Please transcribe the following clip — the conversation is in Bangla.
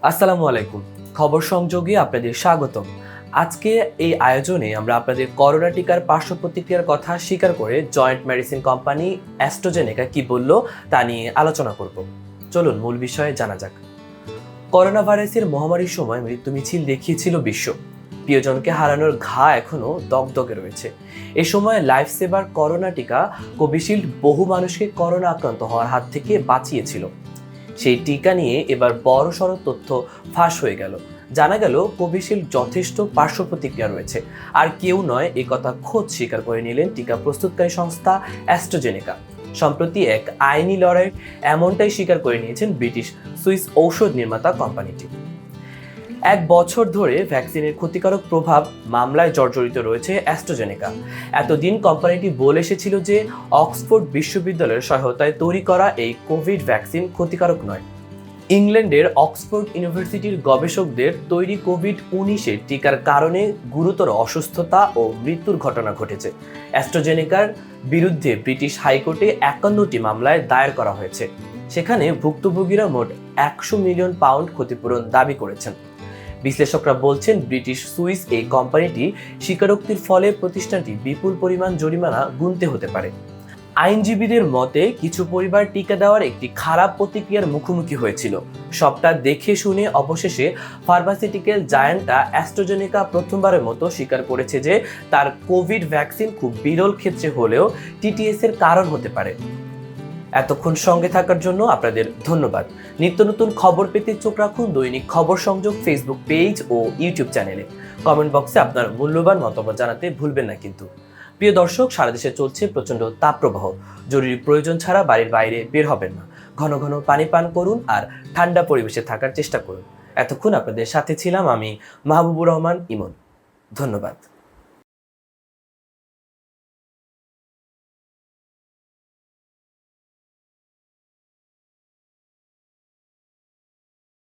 আসসালামু আলাইকুম। খবর সংযোগে আপনাদের স্বাগতম। আজকে এই আয়োজনে আমরা আপনাদের করোনা টিকার পার্শ্ব প্রতিক্রিয়ার কথা স্বীকার করে জয়েন্ট মেডিসিন কোম্পানি অ্যাস্ট্রাজেনেকা কি বলল তা নিয়ে আলোচনা করব। চলুন মূল বিষয়ে জানা যাক। করোনা ভাইরাসের মহামারীর সময় মৃত্যু মিছিল দেখিয়েছিল বিশ্ব। প্রিয়জনকে হারানোর ঘা এখনো দগদগে রয়েছে। এ সময় লাইফ সেভার করোনা টিকা কোভিশিল্ড বহু মানুষকে করোনা আক্রান্ত হওয়ার হাত থেকে বাঁচিয়েছিল। সেই টিকা নিয়ে এবার বড়সড় তথ্য ফাঁস হয়ে গেল। জানা গেল কোভিশিল্ড যথেষ্ট পার্শ্ব প্রতিক্রিয়া রয়েছে। আর কেউ নয়, এ কথা খোদ স্বীকার করে নিলেন টিকা প্রস্তুতকারী সংস্থা অ্যাস্ট্রাজেনেকা। সম্প্রতি এক আইনি লড়াই এমনটাই স্বীকার করে নিয়েছেন ব্রিটিশ সুইস ঔষধ নির্মাতা কোম্পানিটি। 1 বছর ধরে ভ্যাকসিনের ক্ষতিকারক প্রভাব মামলায় জর্জরিত রয়েছে অ্যাস্ট্রাজেনেকা। এতদিন কোম্পানিটি বলে এসেছিল যে অক্সফোর্ড বিশ্ববিদ্যালয়ের সহায়তায় তৈরি করা এই কোভিড ভ্যাকসিন ক্ষতিকারক নয়। ইংল্যান্ডের অক্সফোর্ড ইউনিভার্সিটির গবেষকদের তৈরি কোভিড-19 টিকার কারণে গুরুতর অসুস্থতা ও মৃত্যুর ঘটনা ঘটেছে। অ্যাস্ট্রাজেনেকার বিরুদ্ধে ব্রিটিশ হাইকোর্টে 51টি মামলায় দায়ের করা হয়েছে। সেখানে ভুক্তভোগীরা মোট 100 মিলিয়ন পাউন্ড ক্ষতিপূরণ দাবি করেছেন। বিশ্লেষকরা বলছেন, ব্রিটিশ সুইস এই কোম্পানিটি স্বীকারোক্তির ফলে প্রতিষ্ঠানটি বিপুল পরিমাণ জরিমানা গুনতে হতে পারে। আইনজীবীদের মতে, কিছু পরিবার টিকা দেওয়ার একটি খারাপ প্রতিক্রিয়ার মুখোমুখি হয়েছিল। সবটা দেখে শুনে অবশেষে ফার্মাসিউটিক্যাল জায়ান্টটা অ্যাস্ট্রাজেনেকা প্রথমবারের মতো স্বীকার করেছে যে তার কোভিড ভ্যাকসিন খুব বিরল ক্ষেত্রে হলেও টিটিএস এর কারণ হতে পারে। এতক্ষণ সঙ্গে থাকার জন্য আপনাদের ধন্যবাদ। নিত্য নতুন খবর পেতে চোখ রাখুন দৈনিক খবর সংযোগ ফেসবুক পেজ ও ইউটিউব চ্যানেলে। কমেন্ট বক্সে আপনার মূল্যবান মতামত জানাতে ভুলবেন না কিন্তু। প্রিয় দর্শক, সারা দেশে চলছে প্রচণ্ড তাপপ্রবাহ। জরুরি প্রয়োজন ছাড়া বাড়ির বাইরে বের হবেন না। ঘন ঘন পানি পান করুন আর ঠান্ডা পরিবেশে থাকার চেষ্টা করুন। এতক্ষণ আপনাদের সাথে ছিলাম আমি, মাহবুবুর রহমান ইমন। ধন্যবাদ।